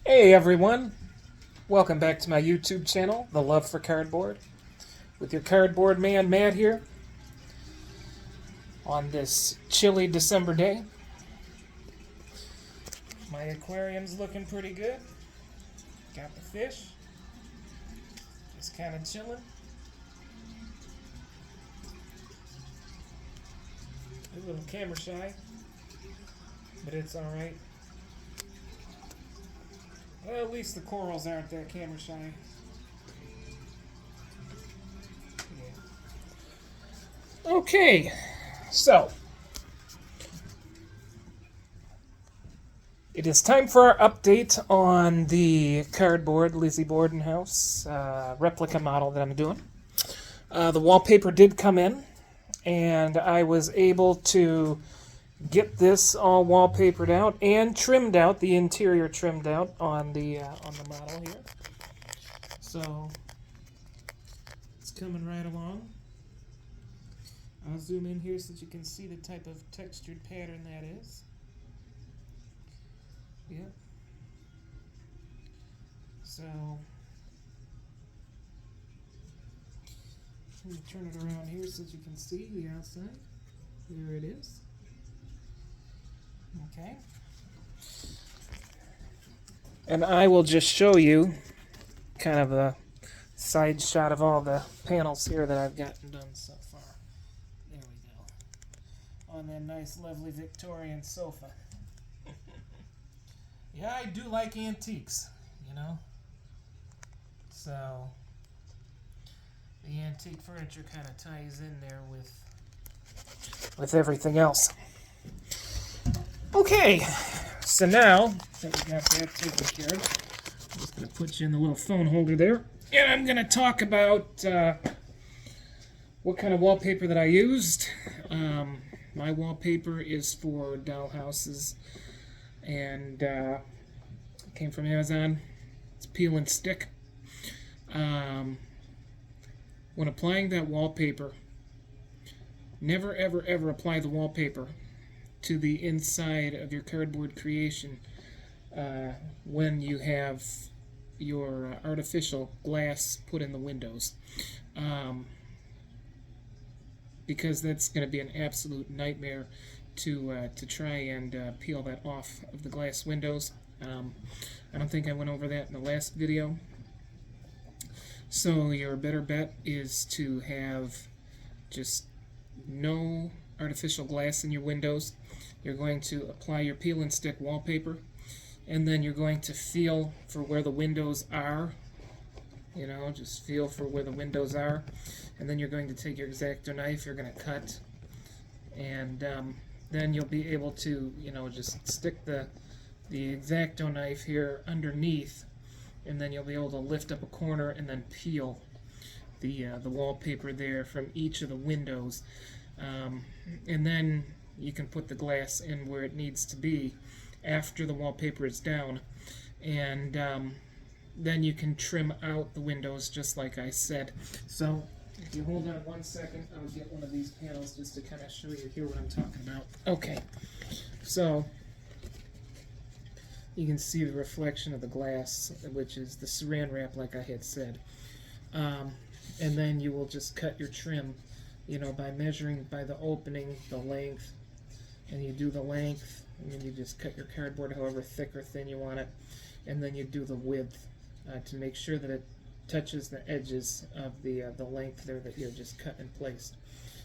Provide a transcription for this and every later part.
Hey everyone, welcome back to my YouTube channel, The Love for Cardboard, with your cardboard man Matt here on this chilly December day. My aquarium's looking pretty good. Got the fish, just kind of chilling. A little camera shy, but it's alright. Well, at least the corals aren't that camera shy. Yeah. Okay, so it is time for our update on the cardboard Lizzie Borden House replica model that I'm doing. The wallpaper did come in, and I was able to get this all wallpapered out and trimmed out, the interior trimmed out on the model here. So it's coming right along. I'll zoom in here so that you can see the type of textured pattern that is. Yep. So let me turn it around here so that you can see the outside. There it is. Okay. And I will just show you kind of a side shot of all the panels here that I've gotten done so far. There we go. On that nice, lovely Victorian sofa. Yeah, I do like antiques, you know. So the antique furniture kind of ties in there with everything else. Okay, so now that we got that taken care of, I'm just going to put you in the little phone holder there, and I'm going to talk about what kind of wallpaper that I used. My wallpaper is for doll houses, and it came from Amazon. It's peel and stick. When applying that wallpaper, never ever ever apply the wallpaper to the inside of your cardboard creation when you have your artificial glass put in the windows, because that's going to be an absolute nightmare to try and peel that off of the glass windows. I don't think I went over that in the last video. So your better bet is to have just no artificial glass in your windows. You're going to apply your peel and stick wallpaper, and then you're going to feel for where the windows are. You know, just feel for where the windows are, and then you're going to take your X-Acto knife. You're going to cut, and then you'll be able to, you know, just stick the X-Acto knife here underneath, and then you'll be able to lift up a corner and then peel the wallpaper there from each of the windows. And then you can put the glass in where it needs to be after the wallpaper is down, and then you can trim out the windows just like I said. So if you hold on 1 second, I'll get one of these panels just to kind of show you here what I'm talking about. Okay, so you can see the reflection of the glass, which is the saran wrap like I had said. And then you will just cut your trim, you know, by measuring by the opening, the length, and you do the length, and then you just cut your cardboard however thick or thin you want it, and then you do the width to make sure that it touches the edges of the length there that you just cut and placed.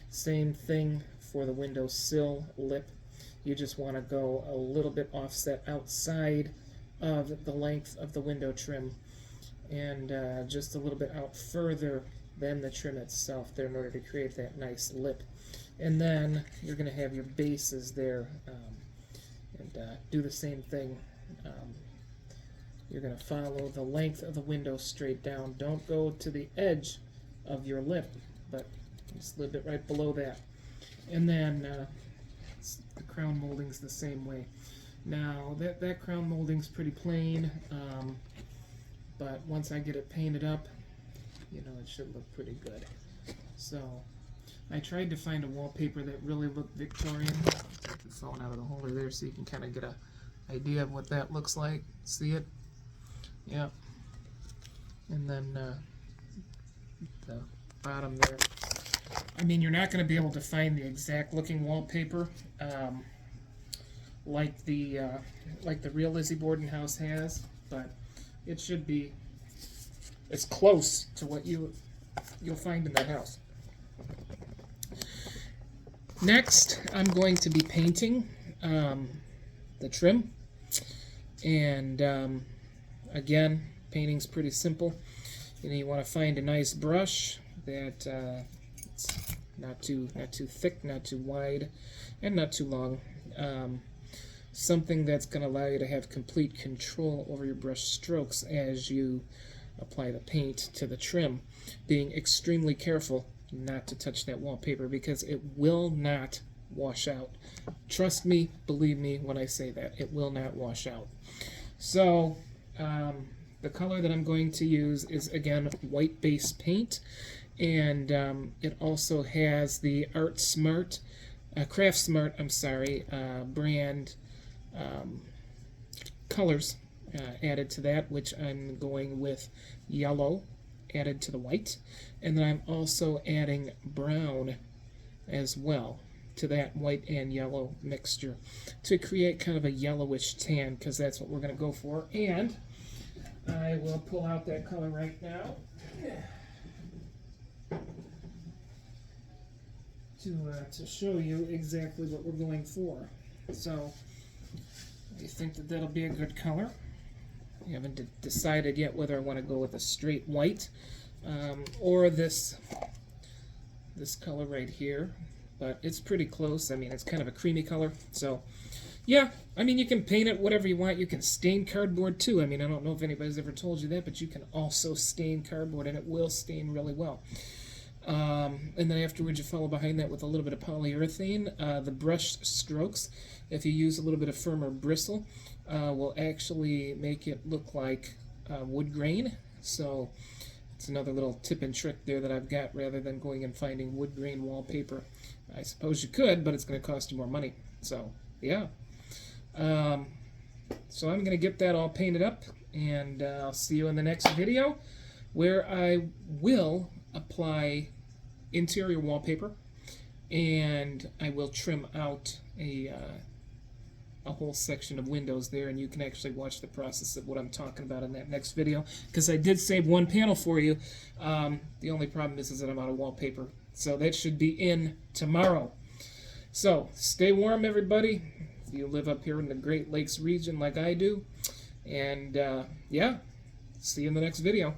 Same thing for the window sill lip. You just want to go a little bit offset outside of the length of the window trim, and just a little bit out further than the trim itself there in order to create that nice lip. And then you're going to have your bases there, and do the same thing. You're going to follow the length of the window straight down. Don't go to the edge of your lip, but just a little bit right below that. And then the crown molding's the same way. Now that crown molding's pretty plain, but once I get it painted up, you know, it should look pretty good. So I tried to find a wallpaper that really looked Victorian. Take the phone out of the holder there so you can kind of get an idea of what that looks like. See it? Yeah. And then the bottom there. I mean, you're not going to be able to find the exact looking wallpaper like the real Lizzie Borden House has, but it should be as close to what you'll find in that house. Next, I'm going to be painting the trim, and again, painting's pretty simple. You want to find a nice brush that it's not too thick, not too wide, and not too long. Something that's going to allow you to have complete control over your brush strokes as you apply the paint to the trim, being extremely careful not to touch that wallpaper because it will not wash out. Trust me, believe me when I say that, it will not wash out. So the color that I'm going to use is, again, white base paint, and it also has the Craft Smart, brand colors added to that, which I'm going with yellow added to the white, and then I'm also adding brown as well to that white and yellow mixture to create kind of a yellowish tan, because that's what we're going to go for. And I will pull out that color right now to show you exactly what we're going for. So I think that that'll be a good color. I haven't decided yet whether I want to go with a straight white or this color right here, but it's pretty close. I mean, it's kind of a creamy color. So yeah, I mean, you can paint it whatever you want. You can stain cardboard too. I mean, I don't know if anybody's ever told you that, but you can also stain cardboard, and it will stain really well. And then afterwards, you follow behind that with a little bit of polyurethane. The brush strokes, if you use a little bit of firmer bristle, will actually make it look like wood grain. So it's another little tip and trick there that I've got, rather than going and finding wood grain wallpaper. I suppose you could, but it's going to cost you more money. So yeah. So I'm going to get that all painted up, and I'll see you in the next video, where I will apply interior wallpaper, and I will trim out a whole section of windows there, and you can actually watch the process of what I'm talking about in that next video, because I did save one panel for you. The only problem is that I'm out of wallpaper, so that should be in tomorrow. So stay warm, everybody, if you live up here in the Great Lakes region like I do, and yeah, see you in the next video.